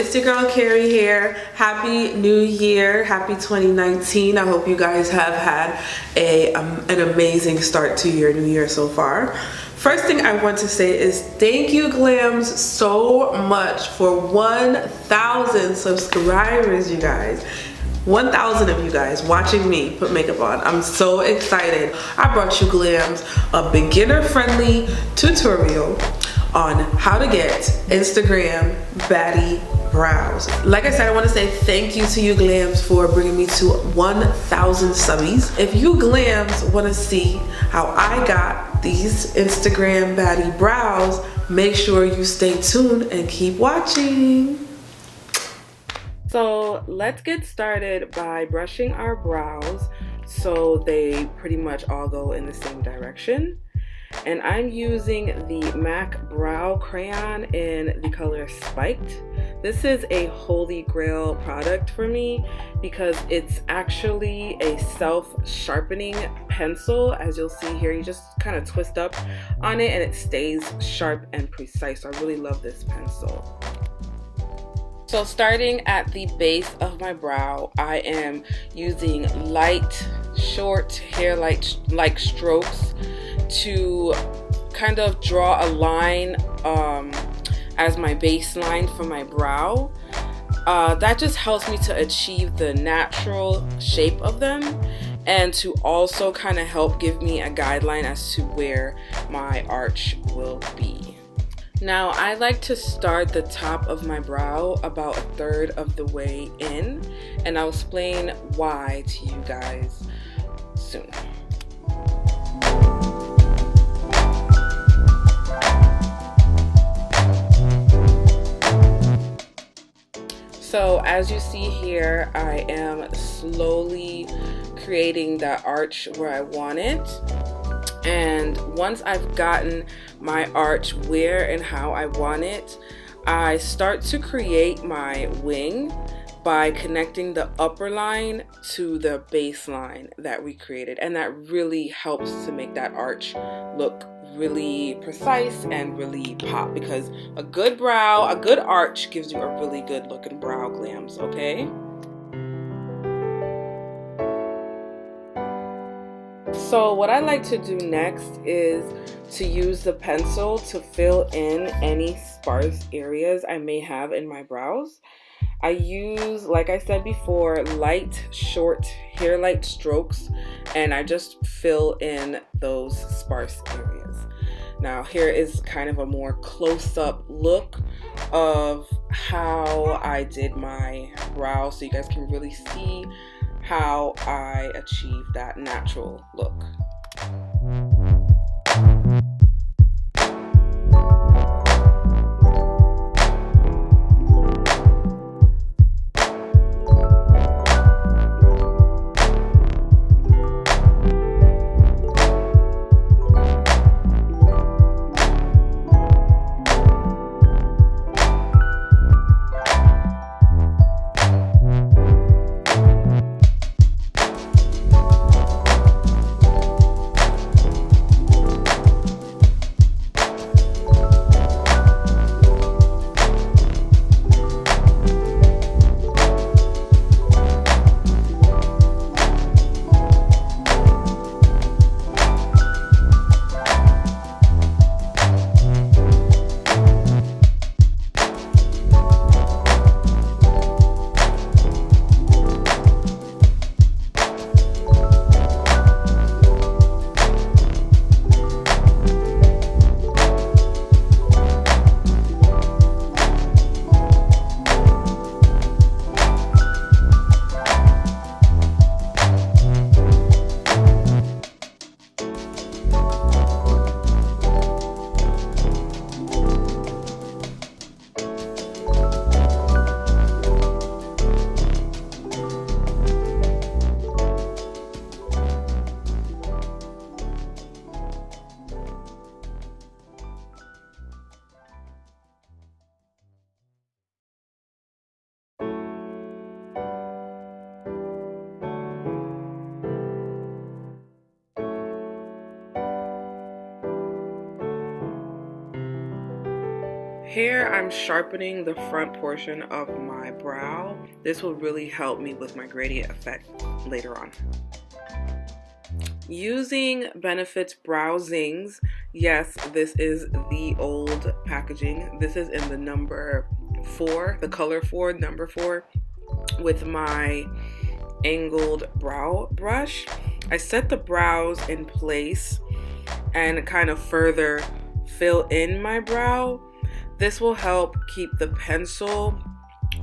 it's your girl Carrie here. Happy New Year, happy 2019. I hope you guys have had an amazing start to your new year so far. First thing I want to say is thank you Glams so much for 1,000 subscribers, you guys. 1,000 of you guys watching me put makeup on. I'm so excited. I brought you Glams a beginner friendly tutorial on how to get Instagram baddie brows. Like I said, I want to say thank you to you Glams for bringing me to 1,000 subbies. If you Glams want to see how I got these Instagram baddie brows, make sure you stay tuned and keep watching. So let's get started by brushing our brows so they pretty much all go in the same direction. And I'm using the MAC Brow Crayon in the color Spiked. This is a holy grail product for me because it's actually a self-sharpening pencil. As you'll see here, you just kind of twist up on it and it stays sharp and precise. So I really love this pencil. So starting at the base of my brow, I am using light, short hair-like strokes to kind of draw a line as my baseline for my brow. That just helps me to achieve the natural shape of them and to also kind of help give me a guideline as to where my arch will be. Now, I like to start the top of my brow about 1/3 of the way in, and I'll explain why to you guys soon. So as you see here, I am slowly creating that arch where I want it. And once I've gotten my arch where and how I want it, I start to create my wing by connecting the upper line to the baseline that we created. And that really helps to make that arch look really precise and really pop, because a good brow, a good arch gives you a really good looking brow Glams, okay? So what I like to do next is to use the pencil to fill in any sparse areas I may have in my brows. I use, like I said before, light, short, hair-like strokes, and I just fill in those sparse areas. Now here is kind of a more close-up look of how I did my brow so you guys can really see how I achieved that natural look. Here I'm sharpening the front portion of my brow. This will really help me with my gradient effect later on. Using Benefit's Brow Zings. Yes, this is the old packaging. This is in the number 4, the color 4, number 4, with my angled brow brush. I set the brows in place and kind of further fill in my brow. This will help keep the pencil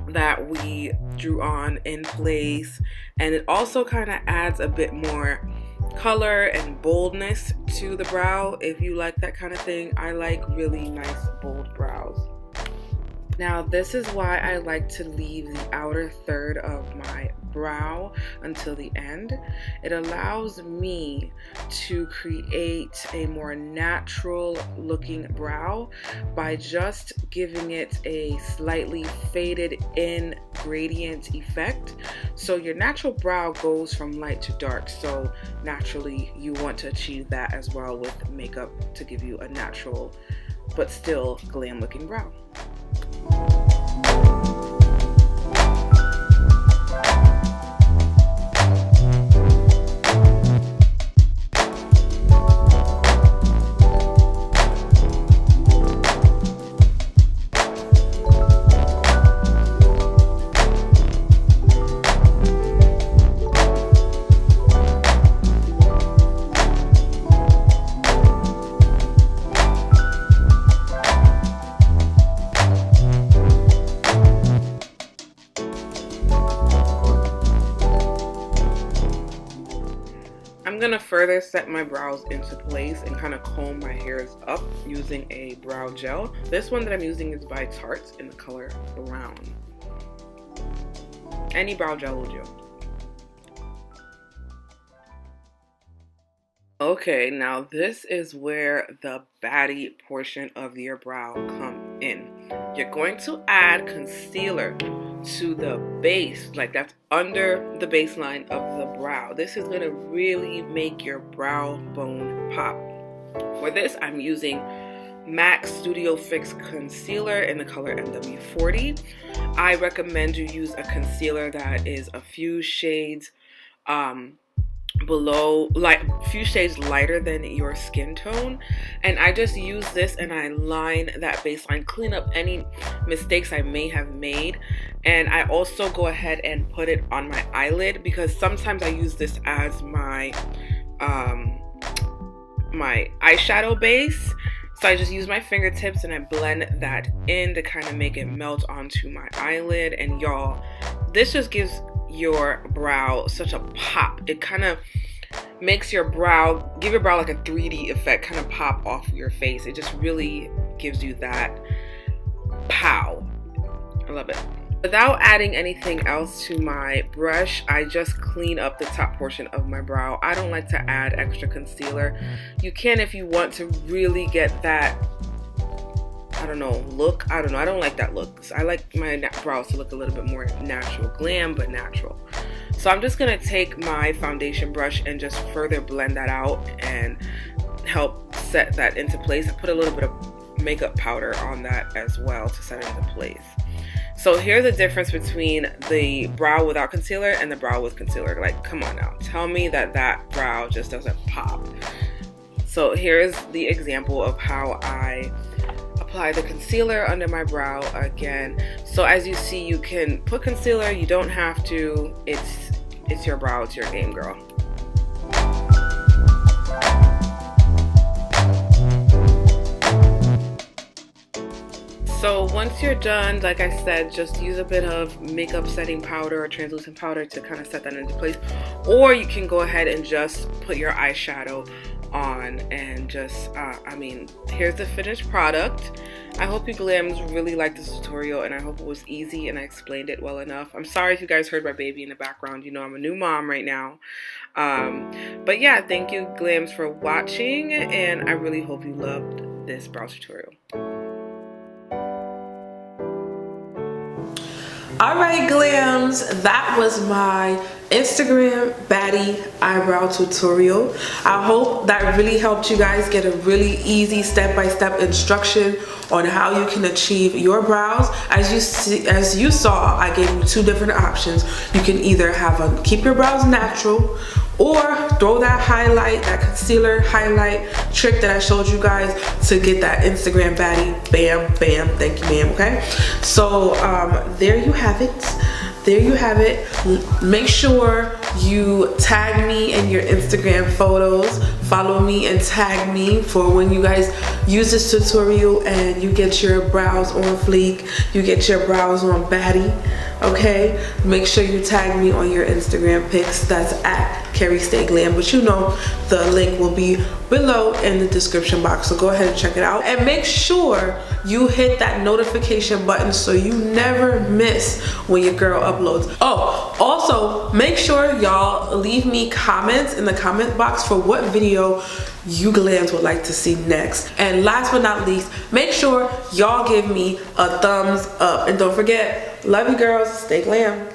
that we drew on in place, and it also kind of adds a bit more color and boldness to the brow if you like that kind of thing. I like really nice bold brows. Now this is why I like to leave the outer third of my brow until the end. It allows me to create a more natural looking brow by just giving it a slightly faded in gradient effect. So your natural brow goes from light to dark, so naturally you want to achieve that as well with makeup to give you a natural but still glam looking brow. I'm gonna further set my brows into place and kind of comb my hairs up using a brow gel. This one that I'm using is by Tarte in the color brown. Any brow gel will do. Okay, now this is where the baddie portion of your brow come in. You're going to add concealer to the base, like that's under the baseline of the brow. This is going to really make your brow bone pop. For this, I'm using MAC Studio Fix Concealer in the color MW40. I recommend you use a concealer that is a few shades below, like few shades lighter than your skin tone, and I just use this and I line that baseline, clean up any mistakes I may have made, and I also go ahead and put it on my eyelid because sometimes I use this as my my eyeshadow base. So I just use my fingertips and I blend that in to kind of make it melt onto my eyelid. And y'all, this just gives your brow such a pop. It kind of makes your brow, give your brow like a 3D effect, kind of pop off your face. It just really gives you that pow. I love it. Without adding anything else to my brush, I just clean up the top portion of my brow. I don't like to add extra concealer. You can if you want to really get that, I don't know, look. I don't know. I don't like that look. So I like my brows to look a little bit more natural. Glam, but natural. So I'm just going to take my foundation brush and just further blend that out and help set that into place. I put a little bit of makeup powder on that as well to set it into place. So here's the difference between the brow without concealer and the brow with concealer. Like, come on now. Tell me that that brow just doesn't pop. So here's the example of how I apply the concealer under my brow again. So as you see, you can put concealer. You don't have to. It's your brow. It's your game, girl. So once you're done, like I said, just use a bit of makeup setting powder or translucent powder to kind of set that into place. Or you can go ahead and just put your eyeshadow on and just, I mean, here's the finished product. I hope you glams really liked this tutorial and I hope it was easy and I explained it well enough. I'm sorry if you guys heard my baby in the background. You know, I'm a new mom right now. But yeah, thank you glams for watching and I really hope you loved this brow tutorial. Alright glams, that was my Instagram Baddie eyebrow tutorial. I hope that really helped you guys get a really easy step-by-step instruction on how you can achieve your brows. As you saw, I gave you two different options. You can either keep your brows natural, or throw that highlight, that concealer highlight trick that I showed you guys to get that Instagram baddie. Bam, bam, thank you ma'am, okay? So there you have it. There you have it. Make sure you tag me in your Instagram photos. Follow me and tag me for when you guys use this tutorial and you get your brows on fleek, you get your brows on baddie, okay? Make sure you tag me on your Instagram pics. That's at Carrie Stay Glam, but you know the link will be below in the description box, so go ahead and check it out. And make sure you hit that notification button so you never miss when your girl uploads. Oh, also make sure y'all leave me comments in the comment box for what video you glams would like to see next. And last but not least, make sure y'all give me a thumbs up. And don't forget, love you girls, stay glam.